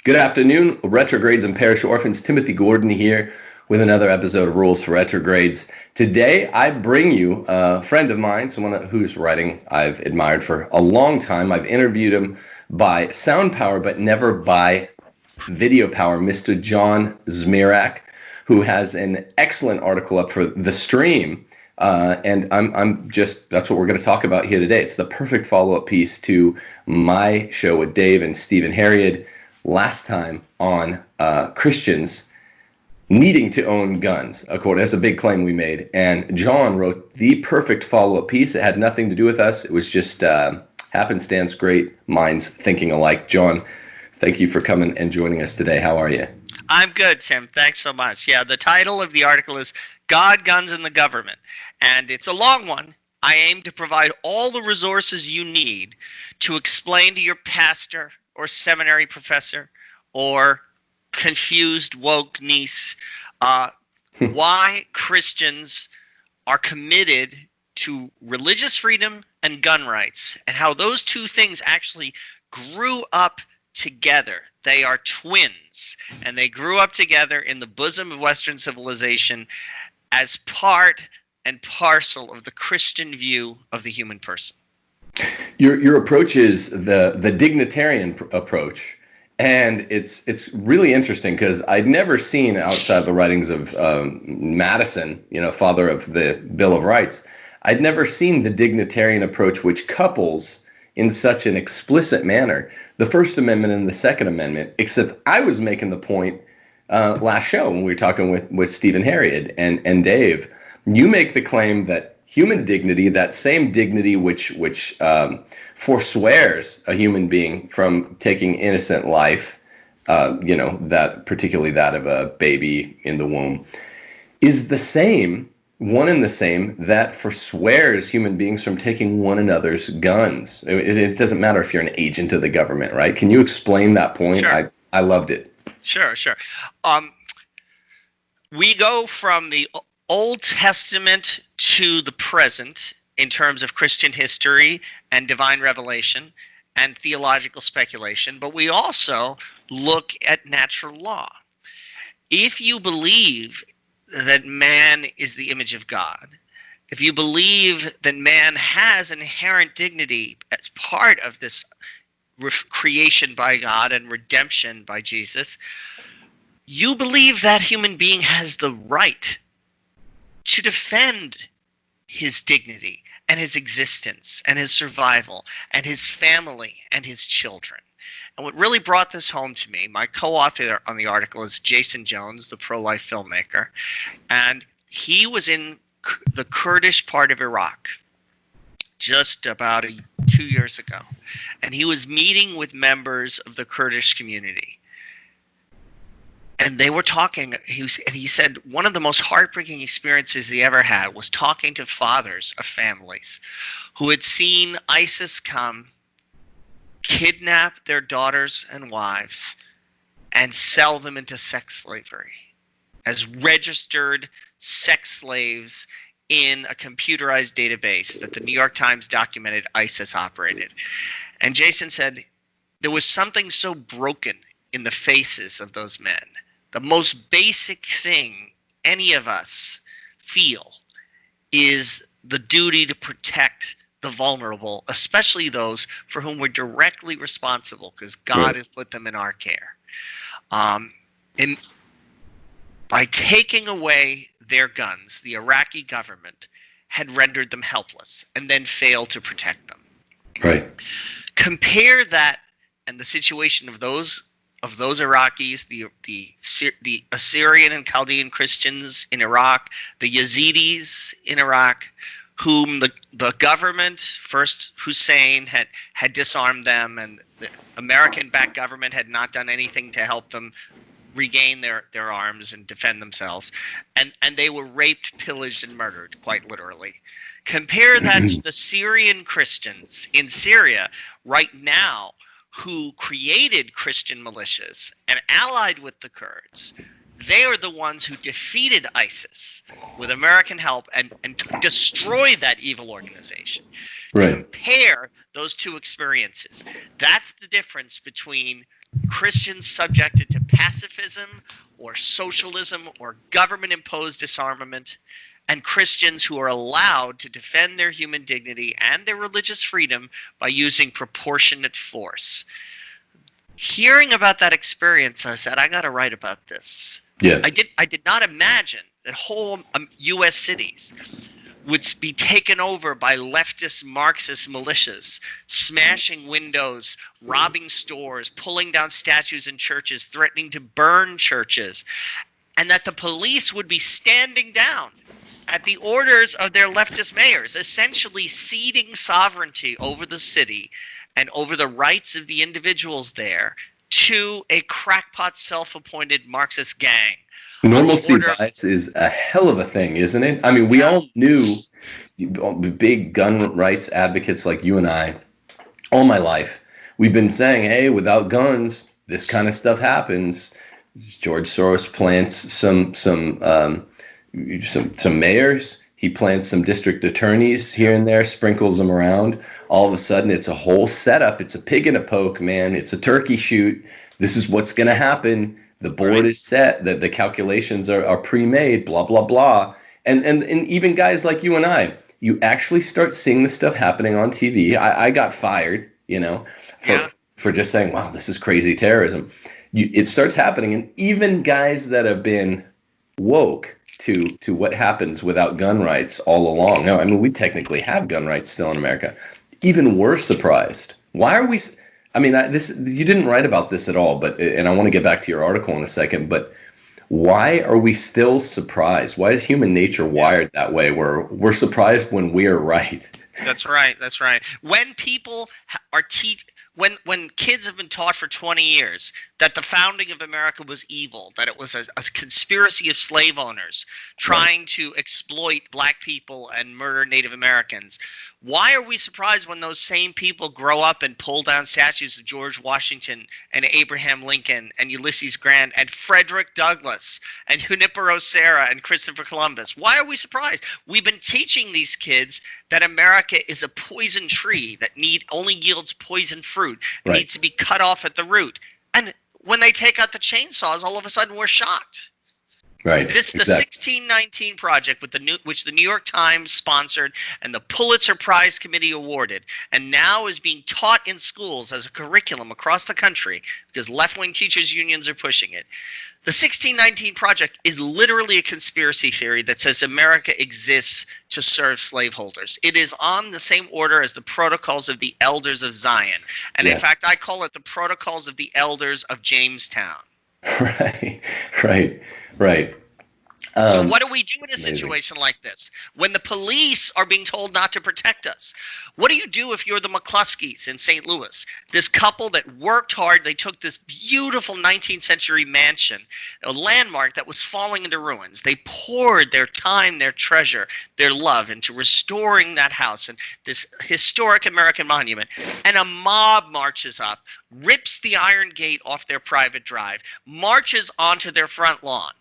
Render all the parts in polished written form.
Good afternoon, retrogrades and parish orphans. Timothy Gordon here with another episode of Rules for Retrogrades. Today, I bring you a friend of mine, someone whose writing I've admired for a long time. I've interviewed him by sound power, but never by video power, Mr. John Zmirak, who has an excellent article up for the stream. And that's what we're going to talk about here today. It's the perfect follow-up piece to my show with Dave and Stephen Harriet last time on Christians needing to own guns. That's a big claim we made. And John wrote the perfect follow-up piece. It had nothing to do with us. It was just happenstance, great minds thinking alike. John, thank you for coming and joining us today. How are you? I'm good, Tim. Thanks so much. Yeah, the title of the article is God, Guns, and the Government. And it's a long one. I aim to provide all the resources you need to explain to your pastor or seminary professor or confused woke niece why Christians are committed to religious freedom and gun rights, and how those two things actually grew up together. They are twins, and they grew up together in the bosom of Western civilization as part and parcel of the Christian view of the human person. Your approach is the dignitarian approach, and it's really interesting because I'd never seen outside the writings of Madison, father of the Bill of Rights, I'd never seen the dignitarian approach which couples in such an explicit manner the First Amendment and the Second Amendment, except I was making the point last show when we were talking with Stephen Harriet and Dave. You make the claim that human dignity, that same dignity which forswears a human being from taking innocent life, that particularly that of a baby in the womb, is the same, one and the same, that forswears human beings from taking one another's guns. It doesn't matter if you're an agent of the government, right? Can you explain that point? Sure. I loved it. Sure. We go from the Old Testament to the present in terms of Christian history and divine revelation and theological speculation, but we also look at natural law. If you believe that man is the image of God, if you believe that man has inherent dignity as part of this creation by God and redemption by Jesus, you believe that human being has the right to defend his dignity and his existence and his survival and his family and his children. And what really brought this home to me, my co-author on the article is Jason Jones, the pro-life filmmaker, and he was in the Kurdish part of Iraq just about 2 years ago, and he was meeting with members of the Kurdish community. And they were talking, he said one of the most heartbreaking experiences he ever had was talking to fathers of families who had seen ISIS come, kidnap their daughters and wives, and sell them into sex slavery as registered sex slaves in a computerized database that the New York Times documented ISIS operated. And Jason said there was something so broken in the faces of those men. The most basic thing any of us feel is the duty to protect the vulnerable, especially those for whom we're directly responsible because God has put them in our care. And by taking away their guns, the Iraqi government had rendered them helpless and then failed to protect them. Right. Compare that and the situation of those Iraqis, the Assyrian and Chaldean Christians in Iraq, the Yazidis in Iraq, whom the government, first Hussein, had disarmed them, and the American-backed government had not done anything to help them regain their arms and defend themselves. And they were raped, pillaged, and murdered, quite literally. Compare that to the Syrian Christians in Syria right now, who created Christian militias and allied with the Kurds. They are the ones who defeated ISIS with American help and destroyed that evil organization. Right. Compare those two experiences. That's the difference between Christians subjected to pacifism or socialism or government-imposed disarmament, and Christians who are allowed to defend their human dignity and their religious freedom by using proportionate force. Hearing about that experience, I said, I got to write about this. Yeah. I did not imagine that whole U.S. cities would be taken over by leftist Marxist militias, smashing windows, robbing stores, pulling down statues in churches, threatening to burn churches, and that the police would be standing down at the orders of their leftist mayors, essentially ceding sovereignty over the city and over the rights of the individuals there to a crackpot self-appointed Marxist gang. Normalcy bias is a hell of a thing, isn't it? I mean, we all knew big gun rights advocates like you and I all my life. We've been saying, hey, without guns, this kind of stuff happens. George Soros plants some mayors. He plants some district attorneys here and there, sprinkles them around. All of a sudden, it's a whole setup. It's a pig in a poke, man. It's a turkey shoot. This is what's going to happen. The board is set. The calculations are pre-made, blah, blah, blah. And even guys like you and I, you actually start seeing this stuff happening on TV. I got fired, for just saying, wow, this is crazy terrorism. It starts happening. And even guys that have been woke to what happens without gun rights all along. Now, I mean, we technically have gun rights still in America. Even we're surprised. Why are we? I mean, you didn't write about this at all, and I want to get back to your article in a second. But why are we still surprised? Why is human nature wired that way? Where we're surprised when we're right? That's right. That's right. When people are when kids have been taught for 20 years that the founding of America was evil, that it was a conspiracy of slave owners trying to exploit black people and murder Native Americans, why are we surprised when those same people grow up and pull down statues of George Washington and Abraham Lincoln and Ulysses Grant and Frederick Douglass and Junipero Serra and Christopher Columbus? Why are we surprised? We've been teaching these kids that America is a poison tree that only yields poison fruit. It needs to be cut off at the root. And when they take out the chainsaws, all of a sudden we're shocked. Right. The 1619 Project, which the New York Times sponsored and the Pulitzer Prize Committee awarded, and now is being taught in schools as a curriculum across the country because left-wing teachers' unions are pushing it. The 1619 Project is literally a conspiracy theory that says America exists to serve slaveholders. It is on the same order as the Protocols of the Elders of Zion. And in fact, I call it the Protocols of the Elders of Jamestown. Right. So what do we do in a situation like this? When the police are being told not to protect us, what do you do if you're the McCluskeys in St. Louis? This couple that worked hard, they took this beautiful 19th century mansion, a landmark that was falling into ruins. They poured their time, their treasure, their love into restoring that house and this historic American monument. And a mob marches up, rips the iron gate off their private drive, marches onto their front lawn.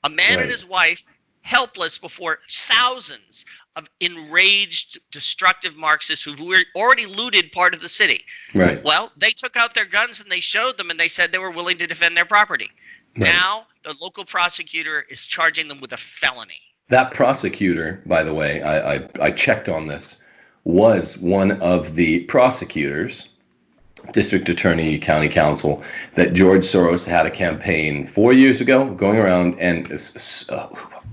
A man and his wife, helpless before thousands of enraged, destructive Marxists who've already looted part of the city. Right. Well, they took out their guns and they showed them and they said they were willing to defend their property. Right. Now, the local prosecutor is charging them with a felony. That prosecutor, by the way, I checked on this, was one of the prosecutors, district attorney, county council, that George Soros had a campaign 4 years ago going around and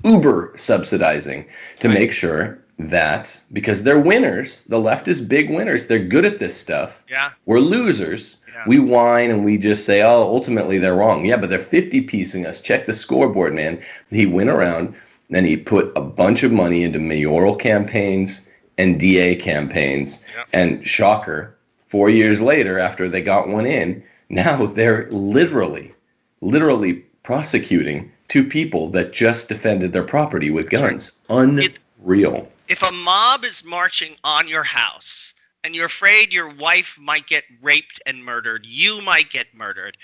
uber subsidizing to make sure that, because they're winners, the left is big winners, they're good at this stuff. Yeah. We're losers. Yeah. We whine and we just say, oh, ultimately they're wrong. Yeah, but they're 50-piecing us. Check the scoreboard, man. He went around and he put a bunch of money into mayoral campaigns and DA campaigns. Yep. And shocker, 4 years later, after they got one in, now they're literally prosecuting two people that just defended their property with guns. Unreal. If a mob is marching on your house and you're afraid your wife might get raped and murdered, you might get murdered,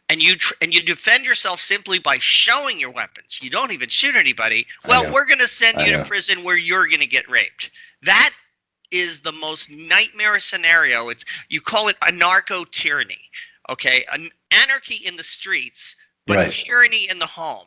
and you defend yourself simply by showing your weapons, you don't even shoot anybody, well, we're going to send you to prison where you're going to get raped. That is the most nightmarish scenario. You call it anarcho-tyranny, okay? anarchy in the streets, but Right. tyranny in the home.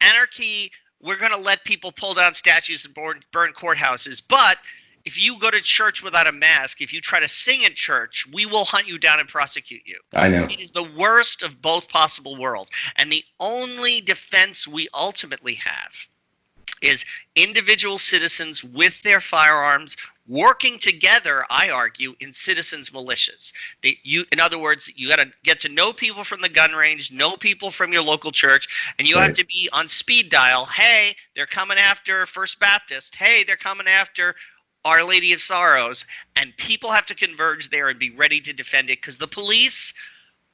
Anarchy, we're going to let people pull down statues and burn courthouses, but if you go to church without a mask, if you try to sing in church, we will hunt you down and prosecute you. I know. It is the worst of both possible worlds. And the only defense we ultimately have is individual citizens with their firearms working together, I argue, in citizens' militias. In other words, you got to get to know people from the gun range, know people from your local church, and you have to be on speed dial. Hey, they're coming after First Baptist. Hey, they're coming after Our Lady of Sorrows. And people have to converge there and be ready to defend it, because the police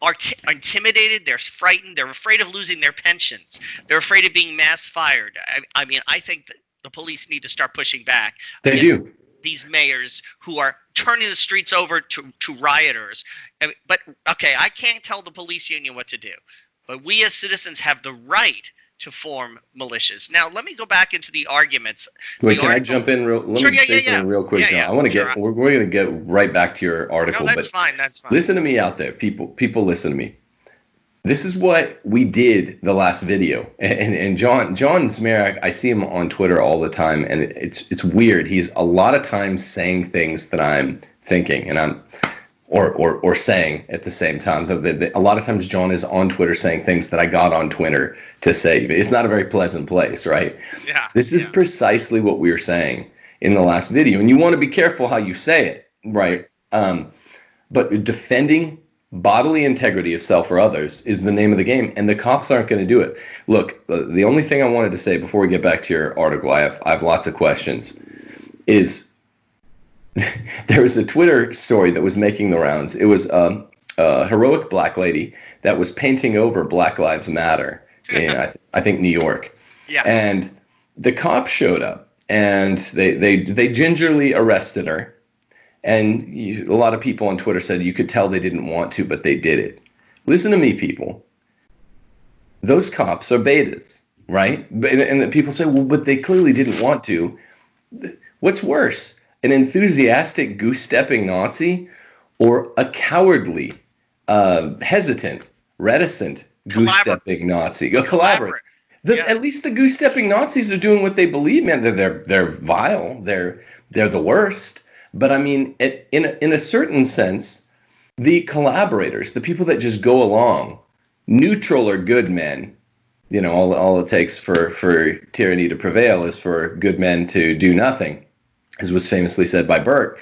are intimidated, they're frightened, they're afraid of losing their pensions, they're afraid of being mass fired. I mean, I think that the police need to start pushing back. They do. These mayors who are turning the streets over to rioters. But, okay, I can't tell the police union what to do, but we as citizens have the right to form militias. Now, let me go back into the arguments. Wait, can I jump in? Let me say something real quick, John. I want to get. We're going to get right back to your article. No, that's fine. That's fine. Listen to me out there, people. People, listen to me. This is what we did the last video, and John Zmirak. I see him on Twitter all the time, and it's weird. He's a lot of times saying things that I'm thinking, and I'm. Or saying at the same time. A lot of times John is on Twitter saying things that I got on Twitter to say. It's not a very pleasant place, right? Yeah. This is precisely what we were saying in the last video. And you want to be careful how you say it, right? But defending bodily integrity of self or others is the name of the game, and the cops aren't going to do it. Look, the only thing I wanted to say before we get back to your article, I have lots of questions, is there was a Twitter story that was making the rounds. It was a heroic black lady that was painting over Black Lives Matter in, I think, New York. Yeah. And the cops showed up, and they gingerly arrested her. And a lot of people on Twitter said you could tell they didn't want to, but they did it. Listen to me, people. Those cops are betas, right? And the people say, well, but they clearly didn't want to. What's worse? An enthusiastic goose-stepping Nazi, or a cowardly, hesitant, reticent goose-stepping Nazi? A collaborate. At least the goose-stepping Nazis are doing what they believe, man. They're vile. They're the worst. But I mean, in a certain sense, the collaborators, the people that just go along, neutral or good men. You know, all it takes for tyranny to prevail is for good men to do nothing, as was famously said by Burke.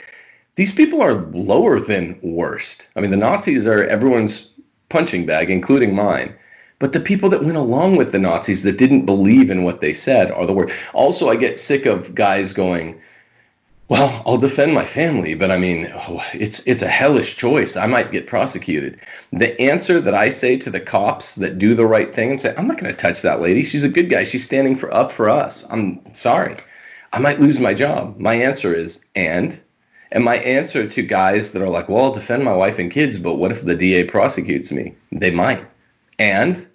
These people are lower than worst. I mean, the Nazis are everyone's punching bag, including mine. But the people that went along with the Nazis that didn't believe in what they said are the worst. Also, I get sick of guys going, well, I'll defend my family, but I mean, it's a hellish choice. I might get prosecuted. The answer that I say to the cops that do the right thing and say, I'm not going to touch that lady. She's a good guy. She's standing up for us. I'm sorry. I might lose my job. My answer is, and my answer to guys that are like, well, I'll defend my wife and kids, but what if the DA prosecutes me? They might. And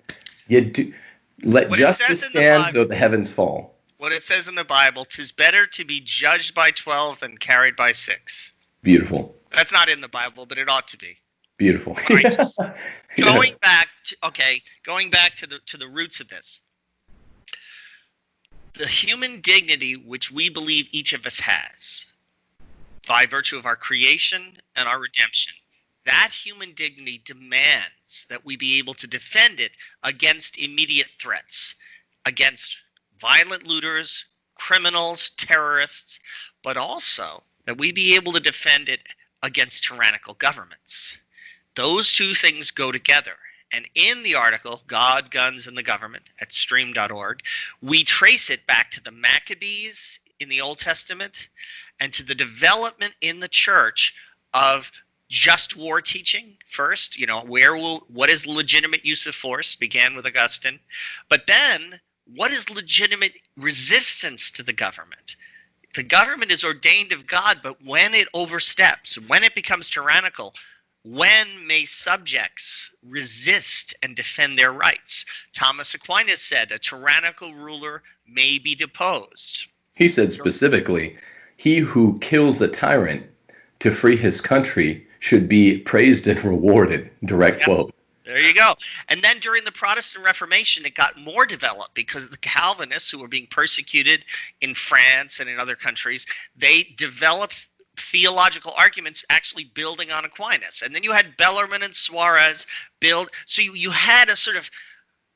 you do let justice stand though the heavens fall. What it says in the Bible, 'tis better to be judged by 12 than carried by 6. Beautiful. That's not in the Bible, but it ought to be. Beautiful. All right, just going back to the roots of this. The human dignity which we believe each of us has, by virtue of our creation and our redemption, that human dignity demands that we be able to defend it against immediate threats, against violent looters, criminals, terrorists, but also that we be able to defend it against tyrannical governments. Those two things go together. And in the article, God, Guns, and the Government at stream.org, we trace it back to the Maccabees in the Old Testament and to the development in the church of just war teaching first. You know, what is legitimate use of force? Began with Augustine. But then, what is legitimate resistance to the government? The government is ordained of God, but when it oversteps, when it becomes tyrannical, when may subjects resist and defend their rights? Thomas Aquinas said a tyrannical ruler may be deposed. He said specifically, he who kills a tyrant to free his country should be praised and rewarded. Direct quote. There you go. And then during the Protestant Reformation, it got more developed because the Calvinists, who were being persecuted in France and in other countries, they developed theological arguments actually building on Aquinas. And then you had Bellarmine and Suarez build. So you had a sort of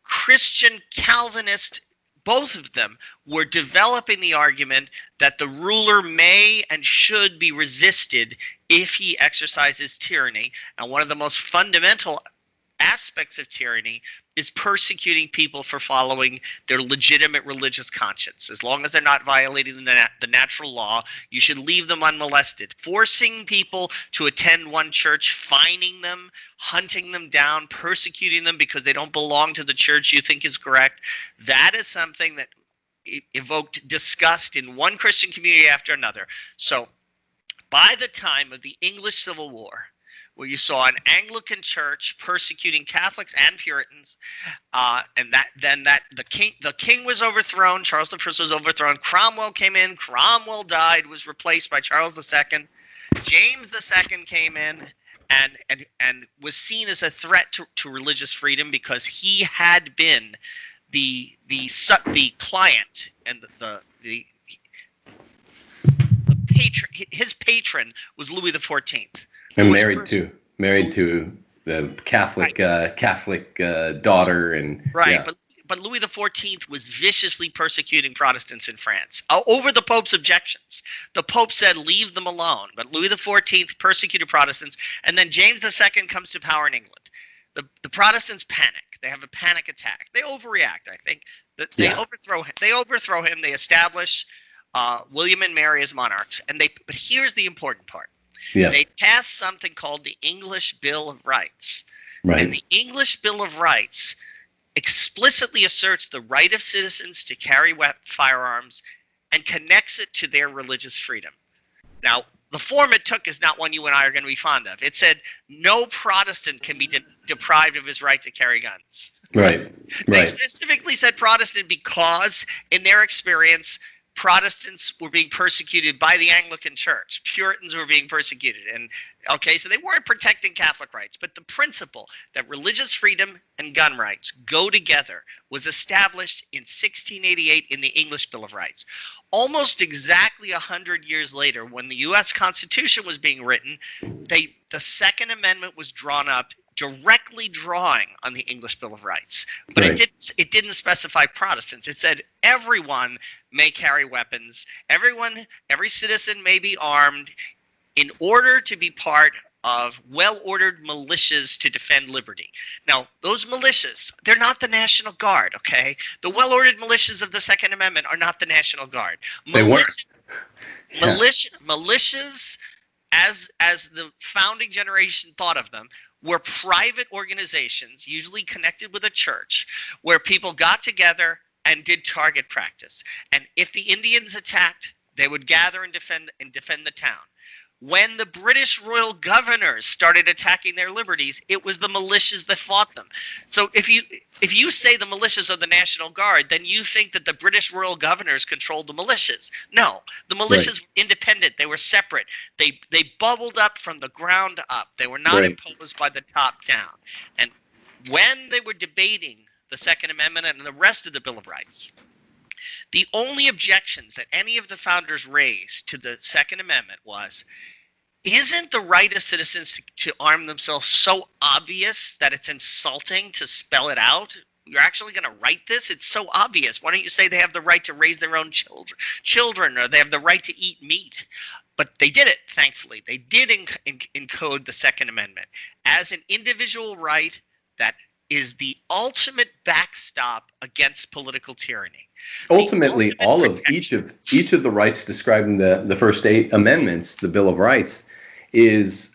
Christian Calvinist, both of them were developing the argument that the ruler may and should be resisted if he exercises tyranny. And one of the most fundamental aspects of tyranny is persecuting people for following their legitimate religious conscience. As long as they're not violating the natural law, you should leave them unmolested. Forcing people to attend one church, fining them, hunting them down, persecuting them because they don't belong to the church you think is correct, that is something that evoked disgust in one Christian community after another. So by the time of the English Civil War, where you saw an Anglican church persecuting Catholics and Puritans, and the king was overthrown. Charles I was overthrown. Cromwell came in. Cromwell died. Was replaced by Charles II. James II came in and was seen as a threat to religious freedom because he had been the client and the patron. His patron was Louis XIV. And married to the Catholic daughter, and right. Yeah. But Louis XIV was viciously persecuting Protestants in France over the Pope's objections. The Pope said, leave them alone. But Louis XIV persecuted Protestants. And then James II comes to power in England. The Protestants panic. They have a panic attack. They overreact, I think. They overthrow him. They establish William and Mary as monarchs. But here's the important part. Yeah. They passed something called the English Bill of Rights. Right. And the English Bill of Rights explicitly asserts the right of citizens to carry firearms and connects it to their religious freedom. Now, the form it took is not one you and I are going to be fond of. It said no Protestant can be deprived of his right to carry guns. Right. They specifically said Protestant because, in their experience, Protestants were being persecuted by the Anglican Church. Puritans were being persecuted. So they weren't protecting Catholic rights. But the principle that religious freedom and gun rights go together was established in 1688 in the English Bill of Rights. Almost exactly 100 years later, when the U.S. Constitution was being written, the Second Amendment was drawn up, directly drawing on the English Bill of Rights. But it didn't specify Protestants. It said everyone may carry weapons. Every citizen may be armed in order to be part of well-ordered militias to defend liberty. Now, those militias, they're not the National Guard, okay? The well-ordered militias of the Second Amendment are not the National Guard. They weren't. Militias, as the founding generation thought of them, were private organizations, usually connected with a church, where people got together and did target practice. And if the Indians attacked, they would gather and defend the town. When the British royal governors started attacking their liberties, it was the militias that fought them. So if you say the militias are the National Guard, then you think that the British royal governors controlled the militias. No, the militias were independent. They were separate. They bubbled up from the ground up. They were not imposed by the top down. And when they were debating the Second Amendment and the rest of the Bill of Rights, the only objections that any of the founders raised to the Second Amendment was, isn't the right of citizens to arm themselves so obvious that it's insulting to spell it out? You're actually going to write this? It's so obvious. Why don't you say they have the right to raise their own children, or they have the right to eat meat? But they did it, thankfully. They did encode the Second Amendment as an individual right that is the ultimate backstop against political tyranny. Ultimately, each of the rights described in the first 8 amendments, the Bill of Rights, was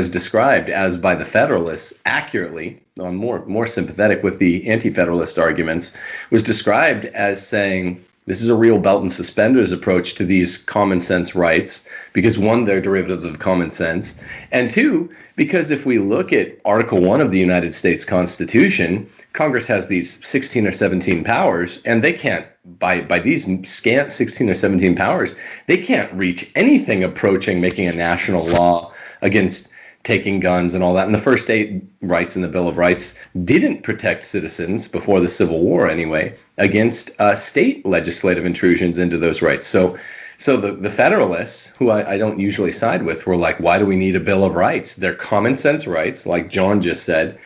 described as, by the Federalists accurately, on more sympathetic with the anti-Federalist arguments, was described as saying this is a real belt and suspenders approach to these common sense rights, because 1, they're derivatives of common sense, and 2, because if we look at Article 1 of the United States Constitution, Congress has these 16 or 17 powers, and they can't, by these scant 16 or 17 powers, they can't reach anything approaching making a national law against taking guns and all that. And the first 8 rights in the Bill of Rights didn't protect citizens before the Civil War anyway against state legislative intrusions into those rights. So the Federalists, who I don't usually side with, were like, why do we need a Bill of Rights? They're common sense rights, like John just said.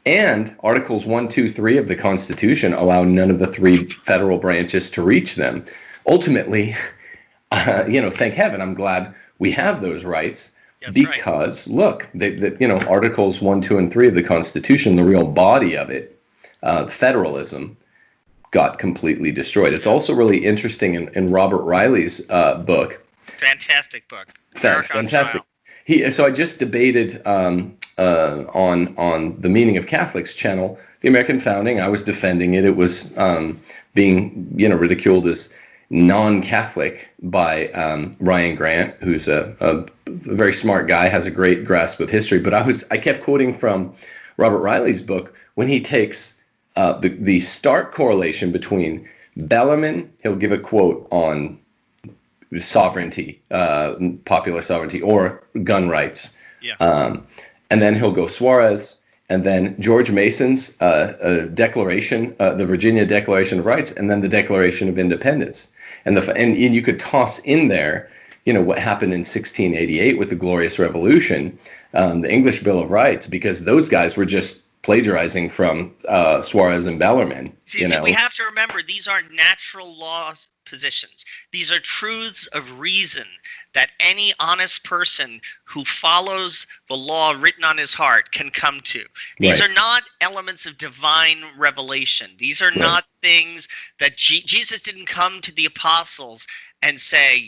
And Articles 1, 2, 3 of the Constitution allow none of the 3 federal branches to reach them. Ultimately, thank heaven, I'm glad we have those rights. That's because, right. Look, Articles 1, 2, and 3 of the Constitution, the real body of it, federalism, got completely destroyed. It's also really interesting in Robert Riley's book. Fantastic book. Fantastic. So I just debated on the Meaning of Catholics channel, the American founding. I was defending it. It was being ridiculed as non-Catholic by Ryan Grant, who's a very smart guy, has a great grasp of history. But I kept quoting from Robert Riley's book when he takes the stark correlation between Bellarmine. He'll give a quote on sovereignty, popular sovereignty, or gun rights. Yeah. And then he'll go Suarez, and then George Mason's declaration, the Virginia Declaration of Rights, and then the Declaration of Independence. And you could toss in there, what happened in 1688 with the Glorious Revolution, the English Bill of Rights, because those guys were just plagiarizing from Suarez and Bellarmine. See, we have to remember, these are natural law positions. These are truths of reason that any honest person who follows the law written on his heart can come to. These are not elements of divine revelation. These are not things that Jesus didn't come to the apostles and say,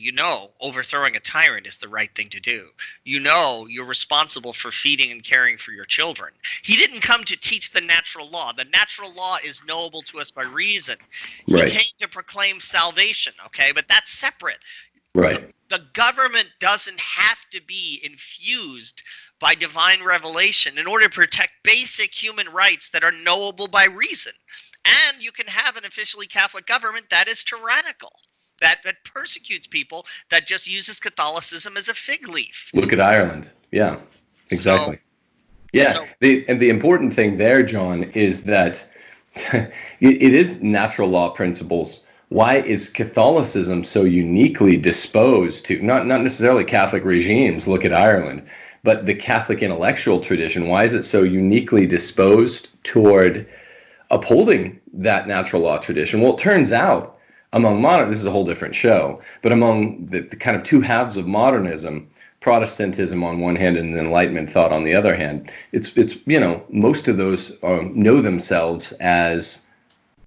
overthrowing a tyrant is the right thing to do. You're responsible for feeding and caring for your children. He didn't come to teach the natural law. The natural law is knowable to us by reason. He came to proclaim salvation, okay? But that's separate. Right. The government doesn't have to be infused by divine revelation in order to protect basic human rights that are knowable by reason. And you can have an officially Catholic government that is tyrannical, that persecutes people, that just uses Catholicism as a fig leaf. Look at Ireland. Yeah, exactly. The important thing there, John, is that it is natural law principles. Why is Catholicism so uniquely disposed to, not necessarily Catholic regimes, look at Ireland, but the Catholic intellectual tradition? Why is it so uniquely disposed toward upholding that natural law tradition? Well, it turns out among this is a whole different show, but among the kind of two halves of modernism, Protestantism on one hand and the Enlightenment thought on the other hand, it's most of those know themselves as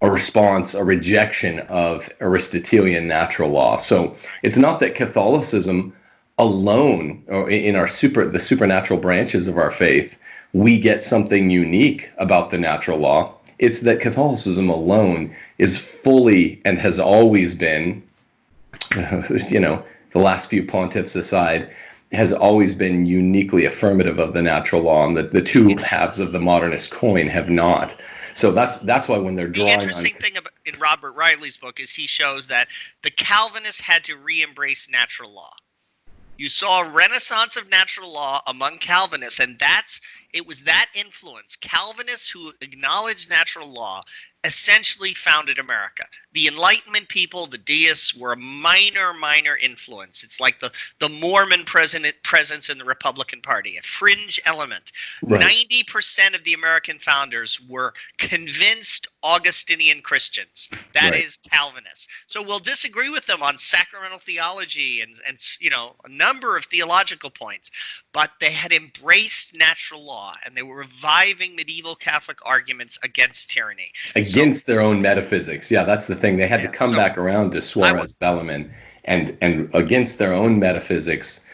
a response, a rejection of Aristotelian natural law. So it's not that Catholicism alone, or in the supernatural branches of our faith, we get something unique about the natural law. It's that Catholicism alone is fully and has always been, the last few pontiffs aside, has always been uniquely affirmative of the natural law, and the two halves of the modernist coin have not. So that's why when they're drawing the interesting thing in Robert Riley's book is he shows that the Calvinists had to re-embrace natural law. You saw a renaissance of natural law among Calvinists, and it was that influence. Calvinists who acknowledged natural law essentially founded America. The Enlightenment people, the deists, were a minor influence. It's like the Mormon presence in the Republican Party, a fringe element. Right. 90% of the American founders were convinced Augustinian Christians. That is Calvinists. So we'll disagree with them on sacramental theology and a number of theological points, but they had embraced natural law, and they were reviving medieval Catholic arguments against tyranny. Against their own metaphysics. Yeah, that's the thing. They had to come back around to Suarez, Bellarmine, and against their own metaphysics,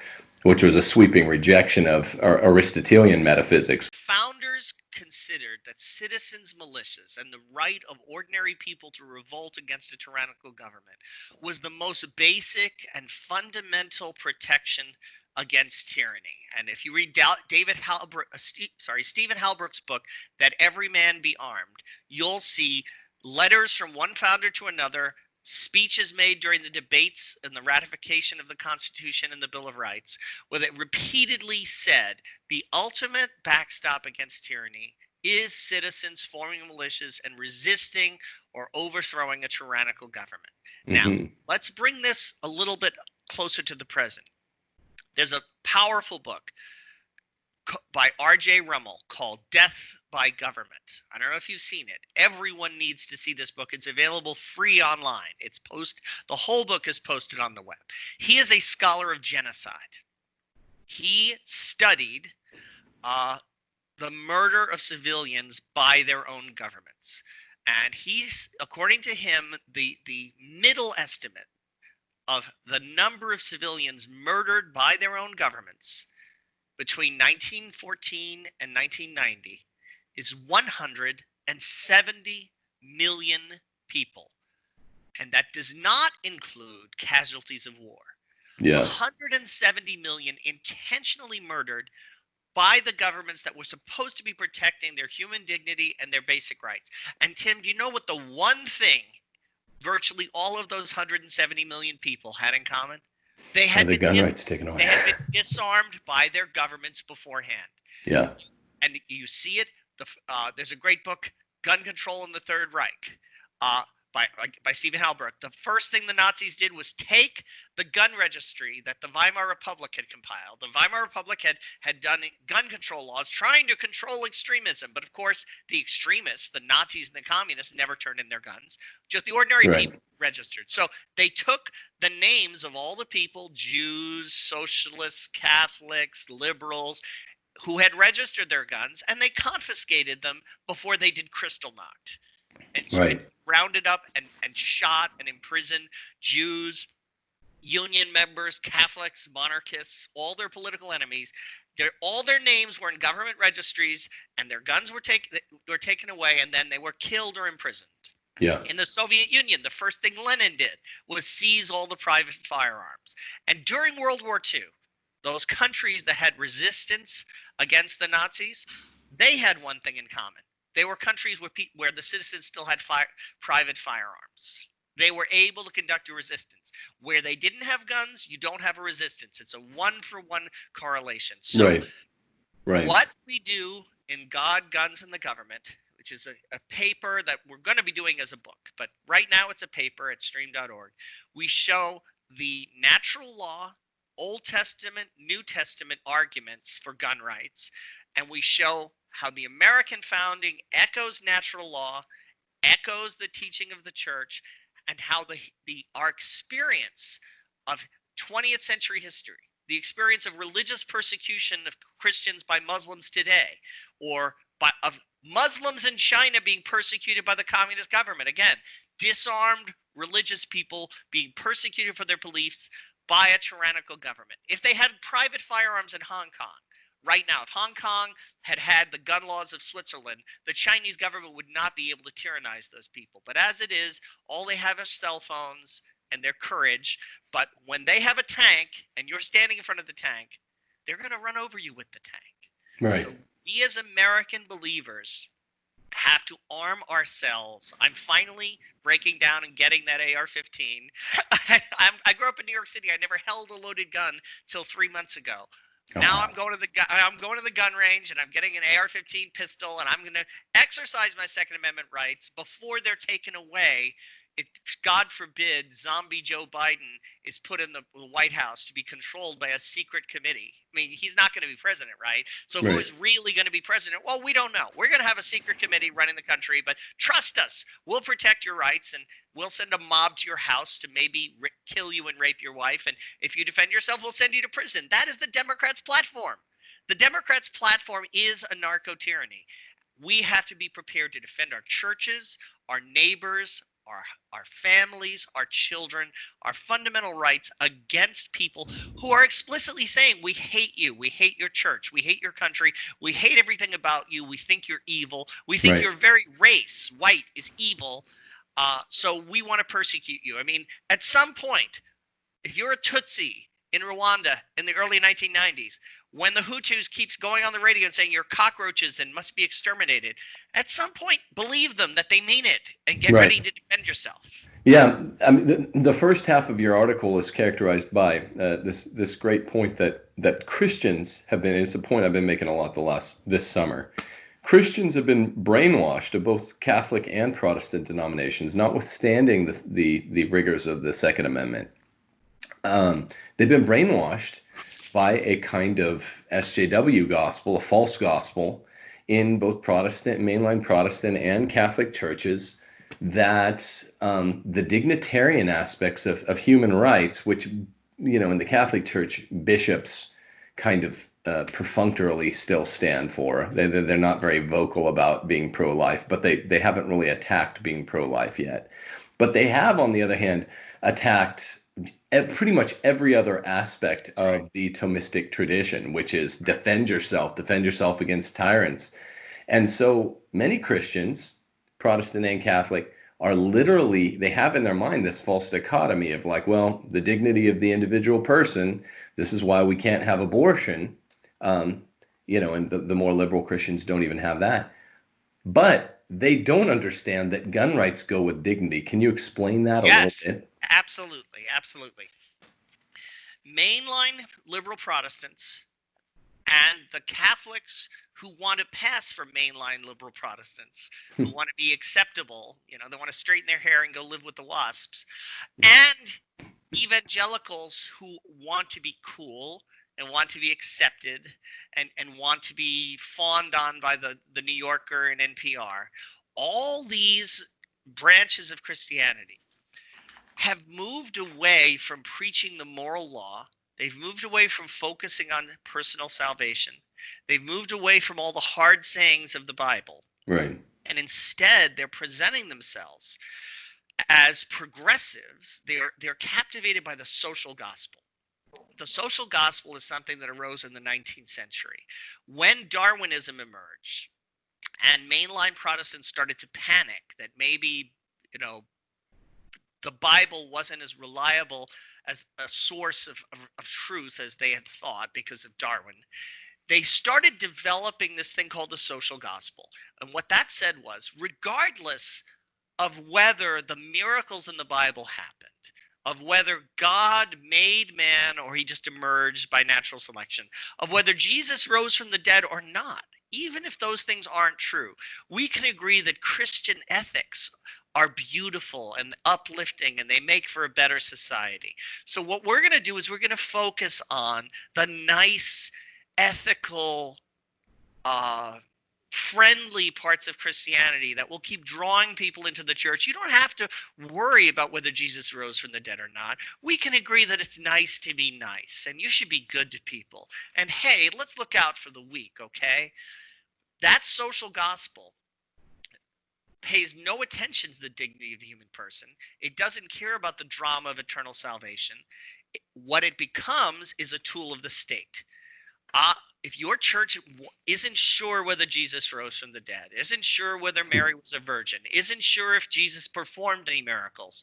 which was a sweeping rejection of Aristotelian metaphysics. Founders considered that citizens' militias and the right of ordinary people to revolt against a tyrannical government was the most basic and fundamental protection against tyranny. And if you read Stephen Halbrook's book, That Every Man Be Armed, you'll see letters from one founder to another speeches made during the debates and the ratification of the Constitution and the Bill of Rights, where it repeatedly said the ultimate backstop against tyranny is citizens forming militias and resisting or overthrowing a tyrannical government. Now, let's bring this a little bit closer to the present. There's a powerful book by R.J. Rummel called Death by Government. I don't know if you've seen it. Everyone needs to see this book. It's available free online. The whole book is posted on the web. He is a scholar of genocide. He studied the murder of civilians by their own governments. And according to him, the middle estimate of the number of civilians murdered by their own governments between 1914 and 1990 is 170 million people. And that does not include casualties of war. Yeah. 170 million intentionally murdered by the governments that were supposed to be protecting their human dignity and their basic rights. And Tim, do you know what the one thing virtually all of those 170 million people had in common? They had the gun rights taken away. They had been disarmed by their governments beforehand. Yeah. And you see it. There's a great book, Gun Control in the Third Reich, by Stephen Halbrook. The first thing the Nazis did was take the gun registry that the Weimar Republic had compiled. The Weimar Republic had done gun control laws trying to control extremism. But of course, the extremists, the Nazis and the communists, never turned in their guns. Just the ordinary people registered. So they took the names of all the people, Jews, socialists, Catholics, liberals, who had registered their guns, and they confiscated them before they did Kristallnacht. And so they rounded up and shot and imprisoned Jews, union members, Catholics, monarchists, all their political enemies. All their names were in government registries, and their guns were taken away, and then they were killed or imprisoned. Yeah. In the Soviet Union, the first thing Lenin did was seize all the private firearms. And during World War II, those countries that had resistance against the Nazis, they had one thing in common. They were countries where the citizens still had private firearms. They were able to conduct a resistance. Where they didn't have guns, you don't have a resistance. It's a one-for-one correlation. So what we do in God, Guns, and the Government, which is a paper that we're going to be doing as a book, but right now it's a paper at stream.org. We show the natural law, Old Testament, New Testament arguments for gun rights, and we show how the American founding echoes natural law, echoes the teaching of the church, and how our experience of 20th century history, the experience of religious persecution of Christians by Muslims today, or of Muslims in China being persecuted by the communist government. Again, disarmed religious people being persecuted for their beliefs by a tyrannical government. If they had private firearms in Hong Kong, right now, if Hong Kong had the gun laws of Switzerland, the Chinese government would not be able to tyrannize those people. But as it is, all they have is cell phones and their courage. But when they have a tank and you're standing in front of the tank, they're going to run over you with the tank. Right. So we as American believers have to arm ourselves. I'm finally breaking down and getting that AR-15. I grew up in New York City. I never held a loaded gun till 3 months ago. Now I'm going to the gun range, and I'm getting an AR-15 pistol, and I'm going to exercise my Second Amendment rights before they're taken away. God forbid, zombie Joe Biden is put in the White House to be controlled by a secret committee. I mean, he's not going to be president, right? So who is really going to be president? Well, we don't know. We're going to have a secret committee running the country, but trust us, we'll protect your rights, and we'll send a mob to your house to maybe kill you and rape your wife. And if you defend yourself, we'll send you to prison. That is the Democrats' platform. The Democrats' platform is a narco-tyranny. We have to be prepared to defend our churches, our neighbors, our families, our children, our fundamental rights against people who are explicitly saying, we hate you, we hate your church, we hate your country, we hate everything about you, we think you're evil, we think your very race, white, is evil, so we want to persecute you. I mean, at some point, if you're a Tutsi in Rwanda in the early 1990s, when the Hutus keeps going on the radio and saying you're cockroaches and must be exterminated, at some point, believe them that they mean it and get ready to defend yourself. Yeah, I mean, the first half of your article is characterized by this great point that Christians have been. It's a point I've been making a lot this summer. Christians have been brainwashed of both Catholic and Protestant denominations, notwithstanding the rigors of the Second Amendment. They've been brainwashed by a kind of SJW gospel, a false gospel, in both Protestant, mainline Protestant, and Catholic churches, that the dignitarian aspects of human rights, which, in the Catholic Church, bishops kind of perfunctorily still stand for. They're not very vocal about being pro-life, but they haven't really attacked being pro-life yet. But they have, on the other hand, attacked pretty much every other aspect of the Thomistic tradition, which is defend yourself against tyrants. And so many Christians, Protestant and Catholic, are literally, they have in their mind this false dichotomy of like, well, the dignity of the individual person, this is why we can't have abortion. And the more liberal Christians don't even have that. But they don't understand that gun rights go with dignity. Can you explain that a little bit? Absolutely. Mainline liberal Protestants and the Catholics who want to pass for mainline liberal Protestants, who want to be acceptable, they want to straighten their hair and go live with the WASPs, and evangelicals who want to be cool and want to be accepted and want to be fawned on by the New Yorker and NPR. All these branches of Christianity have moved away from preaching the moral law. They've moved away from focusing on personal salvation. They've moved away from all the hard sayings of the Bible. Right. And instead, they're presenting themselves as progressives. They're captivated by the social gospel. The social gospel is something that arose in the 19th century when Darwinism emerged and mainline Protestants started to panic that maybe, the Bible wasn't as reliable as a source of truth as they had thought because of Darwin. They started developing this thing called the social gospel. And what that said was, regardless of whether the miracles in the Bible happened, of whether God made man or he just emerged by natural selection, of whether Jesus rose from the dead or not, even if those things aren't true, we can agree that Christian ethics are beautiful and uplifting, and they make for a better society. So what we're going to do is we're going to focus on the nice, ethical, friendly parts of Christianity that will keep drawing people into the church. You don't have to worry about whether Jesus rose from the dead or not. We can agree that it's nice to be nice, and you should be good to people. And hey, let's look out for the weak, okay? That social gospel pays no attention to the dignity of the human person. It doesn't care about the drama of eternal salvation. What it becomes is a tool of the state. If your church isn't sure whether Jesus rose from the dead, isn't sure whether Mary was a virgin, isn't sure if Jesus performed any miracles,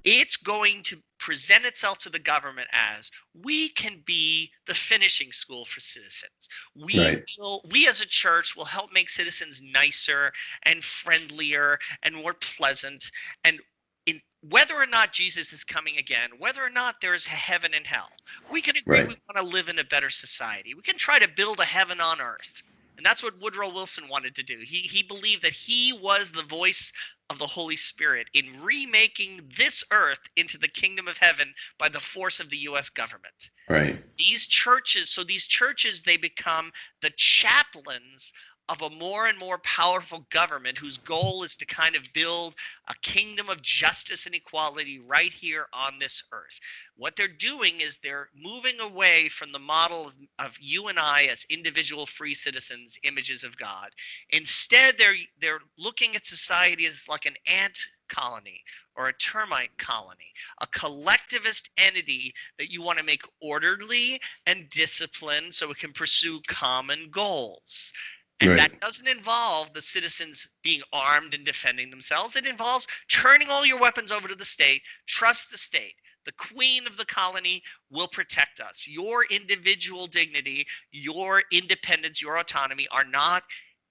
it's going to present itself to the government as, we can be the finishing school for citizens. We as a church will help make citizens nicer and friendlier and more pleasant. And whether or not Jesus is coming again, whether or not there is a heaven and hell, we can agree we want to live in a better society. We can try to build a heaven on earth. And that's what Woodrow Wilson wanted to do. He believed that he was the voice of the Holy Spirit in remaking this earth into the kingdom of heaven by the force of the U.S. government. Right. These churches, they become the chaplains of a more and more powerful government whose goal is to kind of build a kingdom of justice and equality right here on this earth. What they're doing is they're moving away from the model of you and I as individual free citizens, images of God. Instead, they're looking at society as like an ant colony or a termite colony, a collectivist entity that you want to make orderly and disciplined so it can pursue common goals. And that doesn't involve the citizens being armed and defending themselves. It involves turning all your weapons over to the state. Trust the state. The queen of the colony will protect us. Your individual dignity, your independence, your autonomy are not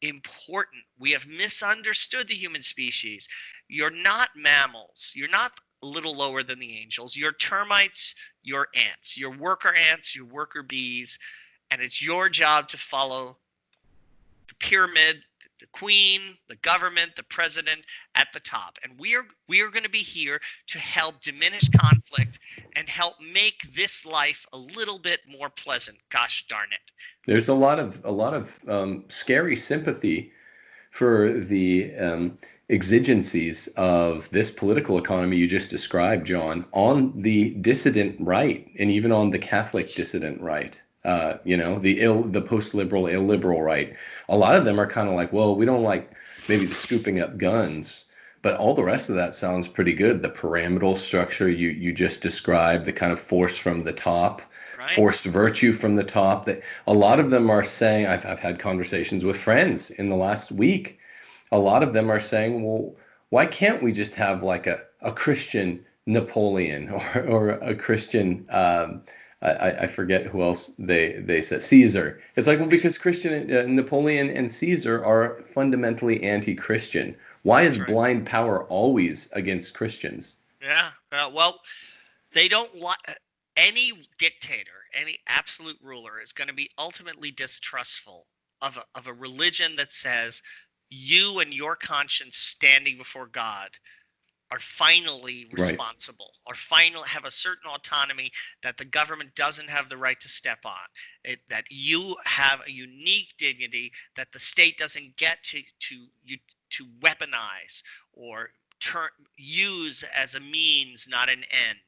important. We have misunderstood the human species. You're not mammals. You're not a little lower than the angels. You're termites, you're ants, you're worker bees, and it's your job to follow the pyramid, the queen, the government, the president at the top. And we are going to be here to help diminish conflict and help make this life a little bit more pleasant. Gosh darn it. There's a lot of scary sympathy for the exigencies of this political economy you just described, John, on the dissident right, and even on the Catholic dissident right. The post-liberal, illiberal right. A lot of them are kind of like, well, we don't like maybe the scooping up guns, but all the rest of that sounds pretty good. The pyramidal structure you just described, the kind of force from the top, Right. Forced virtue from the top. That a lot of them are saying, I've had conversations with friends in the last week. A lot of them are saying, well, why can't we just have like a Christian Napoleon or a Christian I forget who else they said, Caesar. It's like, well, because Christian Napoleon and Caesar are fundamentally anti-Christian. Why is blind power always against Christians? Yeah. Well, they don't like any dictator, any absolute ruler is going to be ultimately distrustful of a religion that says you and your conscience standing before God are finally responsible, or have a certain autonomy that the government doesn't have the right to step on. That you have a unique dignity that the state doesn't get to weaponize or use as a means, not an end.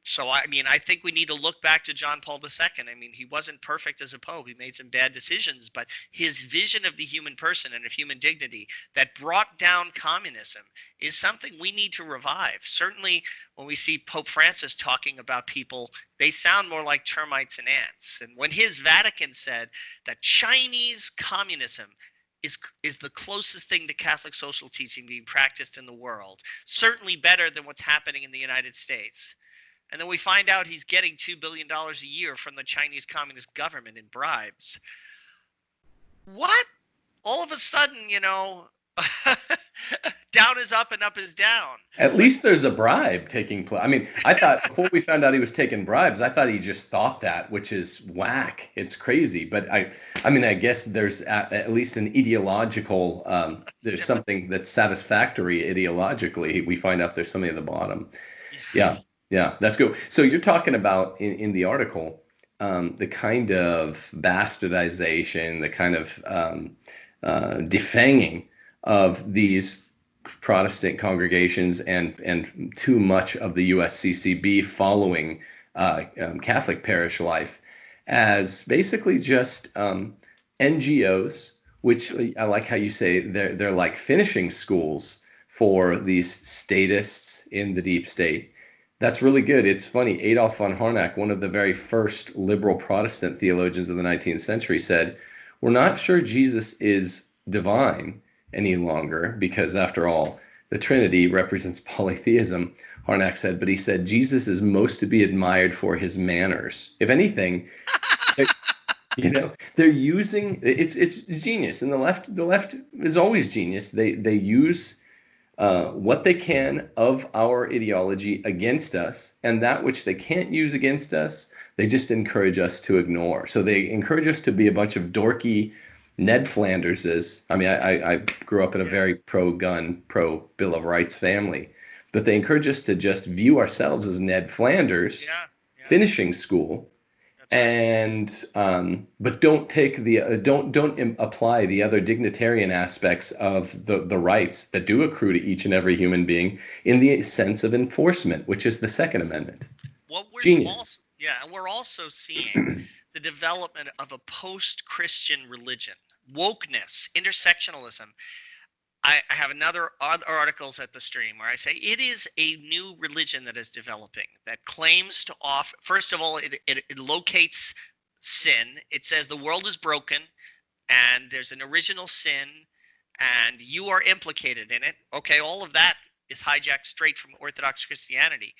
So I think we need to look back to John Paul II. I mean, he wasn't perfect as a pope. He made some bad decisions, but his vision of the human person and of human dignity that brought down communism is something we need to revive. Certainly when we see Pope Francis talking about people, they sound more like termites and ants. And when his Vatican said that Chinese communism is the closest thing to Catholic social teaching being practiced in the world, certainly better than what's happening in the United States. And then we find out he's getting $2 billion a year from the Chinese Communist government in bribes. What? All of a sudden, down is up and up is down. At least there's a bribe taking place. I mean, I thought before we found out he was taking bribes, I thought he just thought that, which is whack. It's crazy. But I guess there's at least an ideological, there's something that's satisfactory ideologically. We find out there's something at the bottom. Yeah, that's good. So you're talking about in the article, the kind of bastardization, the kind of defanging of these Protestant congregations and too much of the USCCB following Catholic parish life as basically just NGOs, which I like how you say they're like finishing schools for these statists in the deep state. That's really good. It's funny. Adolf von Harnack, one of the very first liberal Protestant theologians of the 19th century, said, "We're not sure Jesus is divine any longer because, after all, the Trinity represents polytheism," Harnack said, but he said Jesus is most to be admired for his manners. If anything, they're using it's genius, and the left is always genius. They use what they can of our ideology against us, and that which they can't use against us, they just encourage us to ignore. So they encourage us to be a bunch of dorky Ned Flanderses. I mean, I grew up in a very pro-gun, pro-Bill of Rights family, but they encourage us to just view ourselves as Ned Flanders, finishing school, and but don't take don't apply the other dignitarian aspects of the rights that do accrue to each and every human being in the sense of enforcement, which is the Second Amendment. Well, Genius. And we're also seeing the development of a post-Christian religion, wokeness, intersectionalism. I have other articles at the stream where I say it is a new religion that is developing that claims to offer. First of all, it locates sin. It says the world is broken and there's an original sin and you are implicated in it. Okay, all of that is hijacked straight from Orthodox Christianity.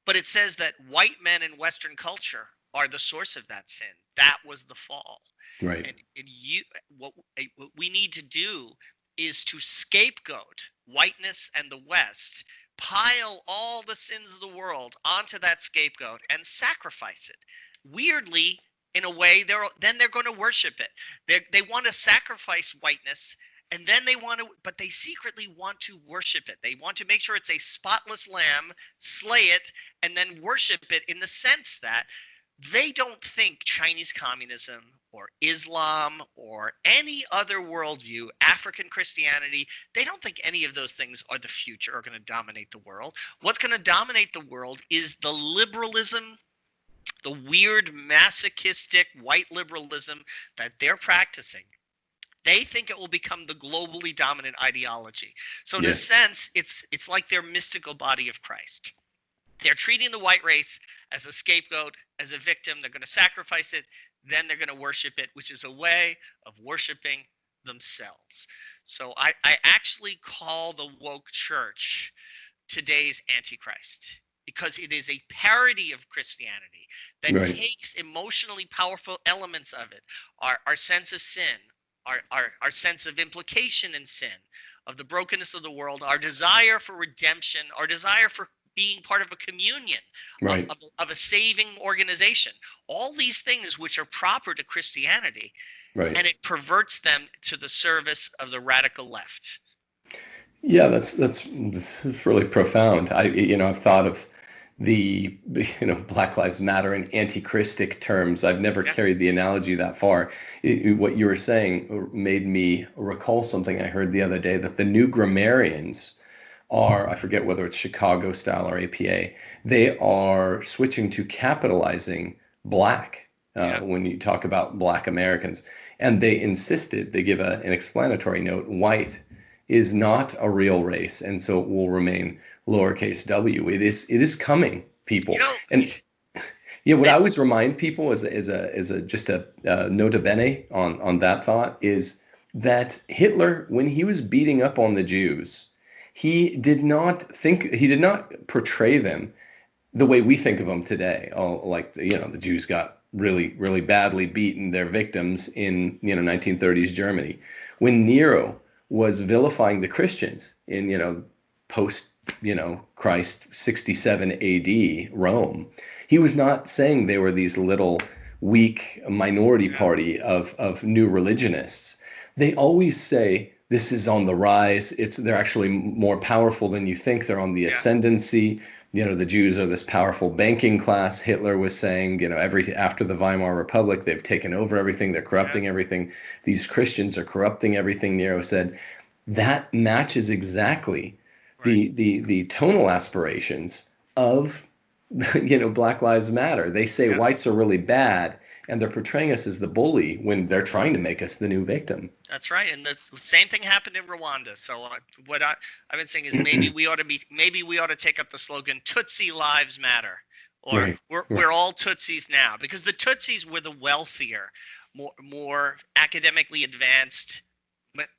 But it says that white men in Western culture are the source of that sin. That was the fall. Right. And what we need to do is to scapegoat whiteness and the West, pile all the sins of the world onto that scapegoat and sacrifice it. Weirdly, in a way, they're going to worship it. They want to sacrifice whiteness, and then but they secretly want to worship it. They want to make sure it's a spotless lamb, slay it, and then worship it, in the sense that they don't think Chinese communism or Islam or any other worldview, African Christianity, they don't think any of those things are the future, are going to dominate the world. What's going to dominate the world is the liberalism, the weird masochistic white liberalism that they're practicing. They think it will become the globally dominant ideology. So in a sense, it's like their mystical body of Christ. They're treating the white race as a scapegoat, as a victim. They're going to sacrifice it. Then they're going to worship it, which is a way of worshiping themselves. So I actually call the woke church today's Antichrist, because it is a parody of Christianity that takes emotionally powerful elements of it, our sense of sin, our sense of implication in sin, of the brokenness of the world, our desire for redemption, our desire for being part of a communion, of a saving organization, all these things which are proper to Christianity, and it perverts them to the service of the radical left. Yeah, that's really profound. I've thought of the Black Lives Matter in anti-Christic terms. I've never carried the analogy that far. What you were saying made me recall something I heard the other day, that the new grammarians are, I forget whether it's Chicago style or APA, they are switching to capitalizing black when you talk about Black Americans. And they insisted, they give an explanatory note, white is not a real race, and so it will remain lowercase w. It is coming, people. And what I always remind people as a nota bene on that thought is that Hitler, when he was beating up on the Jews, he did not portray them the way we think of them today. Oh, like the Jews got really, really badly beaten, their victims in 1930s Germany. When Nero was vilifying the Christians in post Christ 67 AD Rome, he was not saying they were these little weak minority party of new religionists. They always say this is on the rise. They're actually more powerful than you think. They're on the ascendancy. The Jews are this powerful banking class. Hitler was saying, after the Weimar Republic, they've taken over everything. They're corrupting everything. These Christians are corrupting everything. Nero said that matches exactly the tonal aspirations of Black Lives Matter. They say whites are really bad, and they're portraying us as the bully when they're trying to make us the new victim. That's right, and the same thing happened in Rwanda. So what I've been saying is maybe we ought to take up the slogan "Tutsi Lives Matter," or we're all Tutsis now, because the Tutsis were the wealthier, more academically advanced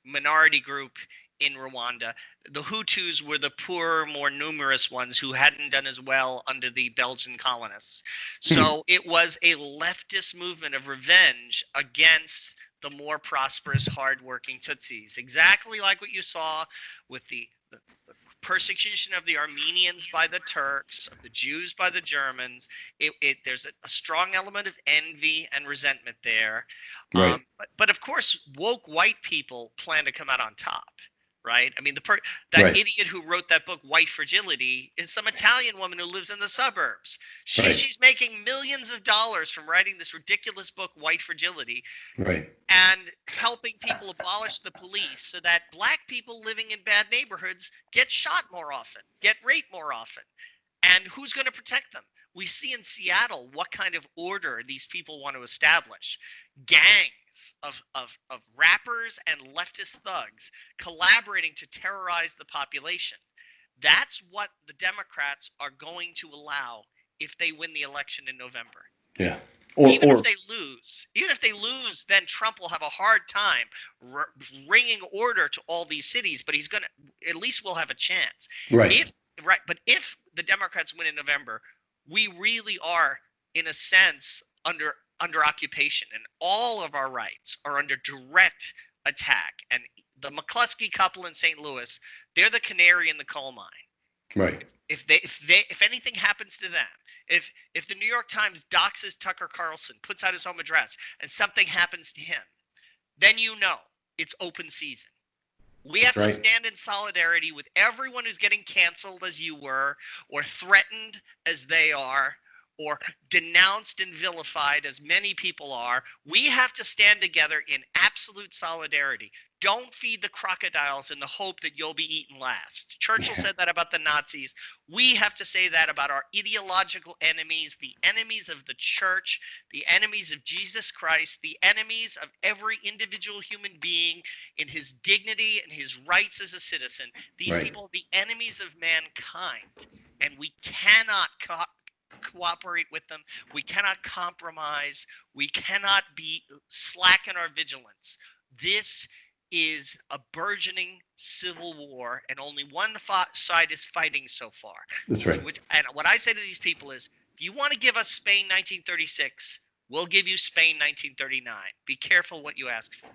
minority group in Rwanda. The Hutus were the poorer, more numerous ones who hadn't done as well under the Belgian colonists. So it was a leftist movement of revenge against the more prosperous, hardworking Tutsis. Exactly like what you saw with the persecution of the Armenians by the Turks, of the Jews by the Germans. There's a strong element of envy and resentment there. But of course, woke white people plan to come out on top. Right? I mean, that idiot who wrote that book, White Fragility, is some Italian woman who lives in the suburbs. She's making millions of dollars from writing this ridiculous book, White Fragility, and helping people abolish the police so that Black people living in bad neighborhoods get shot more often, get raped more often. And who's going to protect them? We see in Seattle what kind of order these people want to establish. Gangs of rappers and leftist thugs collaborating to terrorize the population. That's what the Democrats are going to allow if they win the election in November. Yeah. Even if they lose, then Trump will have a hard time bringing order to all these cities, but at least we'll have a chance. But if the Democrats win in November, we really are, in a sense, under occupation, and all of our rights are under direct attack. And the McCluskey couple in St. Louis, they're the canary in the coal mine. Right. If anything happens to them, if the New York Times doxes Tucker Carlson, puts out his home address, and something happens to him, then you know it's open season. We have to stand in solidarity with everyone who's getting canceled as you were, or threatened as they are, or denounced and vilified as many people are. We have to stand together in absolute solidarity. Don't feed the crocodiles in the hope that you'll be eaten last. Churchill said that about the Nazis. We have to say that about our ideological enemies, the enemies of the church, the enemies of Jesus Christ, the enemies of every individual human being in his dignity and his rights as a citizen. These people are the enemies of mankind, and we cannot cooperate with them. We cannot compromise. We cannot be slack in our vigilance. This is a burgeoning civil war, and only one side is fighting so far. That's right. And what I say to these people is, if you want to give us Spain 1936, we'll give you Spain 1939. Be careful what you ask for.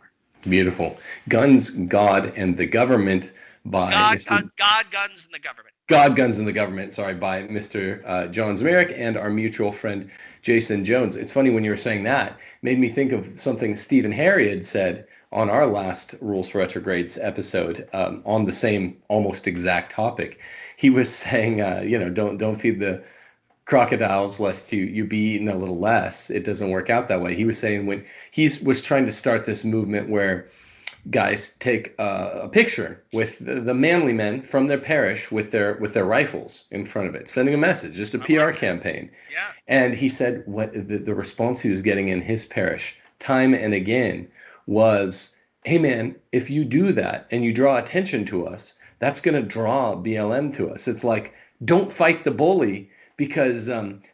Beautiful. Guns, God, and the Government by God, Guns, and the Government. God, Guns, and the Government, by Mr. John Zmirak and our mutual friend Jason Jones. It's funny when you were saying that, made me think of something Stephen Harry had said on our last Rules for Retrogrades episode on the same almost exact topic. He was saying, don't feed the crocodiles lest you be eaten a little less. It doesn't work out that way. He was saying when he was trying to start this movement where guys take a picture with the manly men from their parish with their rifles in front of it, sending a message, just a PR campaign. Yeah. And he said what the response he was getting in his parish time and again was, hey man, if you do that and you draw attention to us, that's going to draw BLM to us. It's like, don't fight the bully, because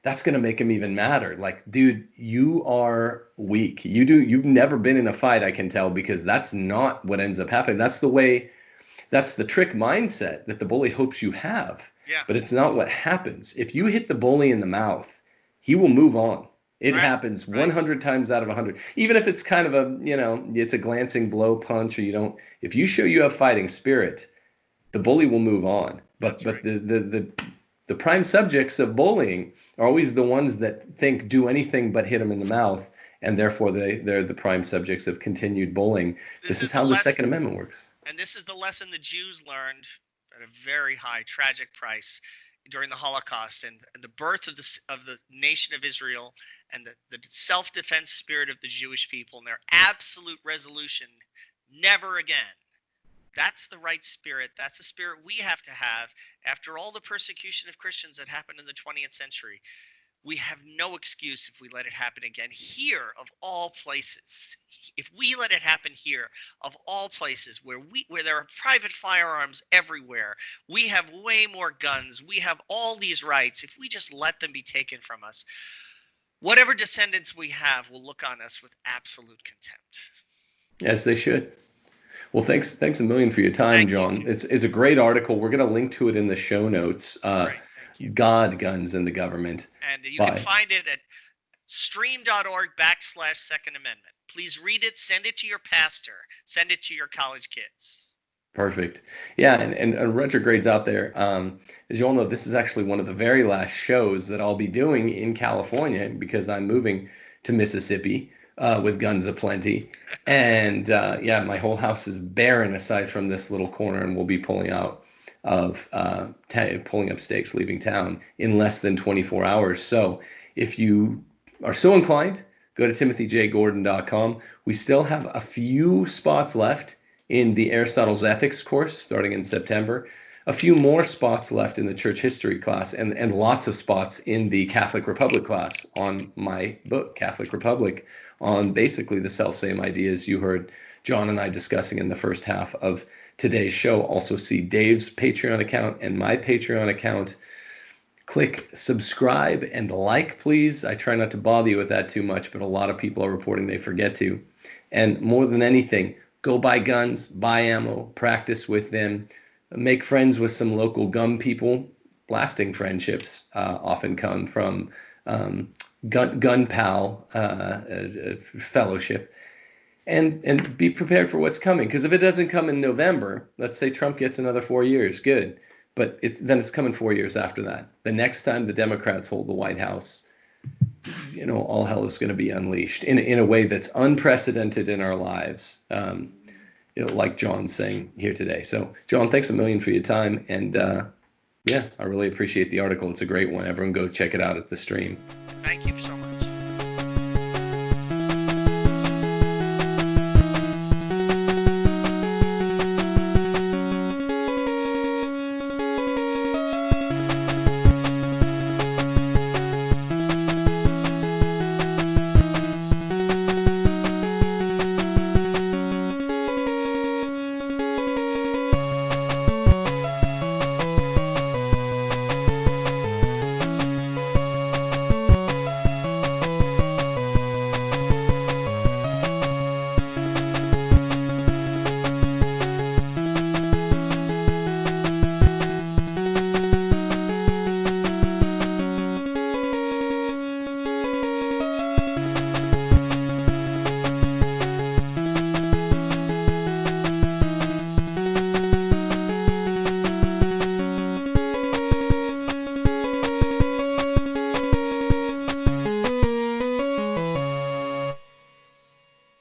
that's going to make him even madder. Like, dude, you are weak. You've never been in a fight, I can tell, because that's not what ends up happening. That's the trick mindset that the bully hopes you have. Yeah. But it's not what happens. If you hit the bully in the mouth, he will move on. It happens 100 times out of 100. Even if it's kind of it's a glancing blow punch, or if you show you have fighting spirit, the bully will move on. But the prime subjects of bullying are always the ones that think do anything but hit them in the mouth, and therefore they're the prime subjects of continued bullying. This is how the Second Amendment works. And this is the lesson the Jews learned at a very high, tragic price during the Holocaust, and the birth of the nation of Israel, and the self-defense spirit of the Jewish people, and their absolute resolution, never again. That's the right spirit. That's the spirit we have to have after all the persecution of Christians that happened in the 20th century. We have no excuse if we let it happen again here, of all places. If we let it happen here, of all places, where there are private firearms everywhere, we have way more guns, we have all these rights. If we just let them be taken from us, whatever descendants we have will look on us with absolute contempt. As they should. Well, thanks a million for your time, John. It's a great article. We're going to link to it in the show notes. God, Guns, and the Government. And you can find it at stream.org/Second Amendment. Please read it. Send it to your pastor. Send it to your college kids. Perfect. Yeah, and Retrogrades out there, as you all know, this is actually one of the very last shows that I'll be doing in California, because I'm moving to Mississippi. With guns aplenty, and my whole house is barren aside from this little corner, and we'll be pulling out of pulling up stakes, leaving town in less than 24 hours. So if you are so inclined, go to timothyjgordon.com. We still have a few spots left in the Aristotle's Ethics course starting in September, a few more spots left in the church history class, and lots of spots in the Catholic Republic class on my book, Catholic Republic, on basically the self-same ideas you heard John and I discussing in the first half of today's show. Also see Dave's Patreon account and my Patreon account. Click subscribe and like, please. I try not to bother you with that too much, but a lot of people are reporting they forget to. And more than anything, go buy guns, buy ammo, practice with them, make friends with some local gun people. Lasting friendships often come from gun pal fellowship, and be prepared for what's coming. Because if it doesn't come in November, let's say Trump gets another 4 years, good. But it's coming 4 years after that. The next time the Democrats hold the White House, all hell is going to be unleashed in a way that's unprecedented in our lives. Like John's saying here today. So, John, thanks a million for your time. And yeah, I really appreciate the article. It's a great one. Everyone go check it out at the stream. Thank you so much.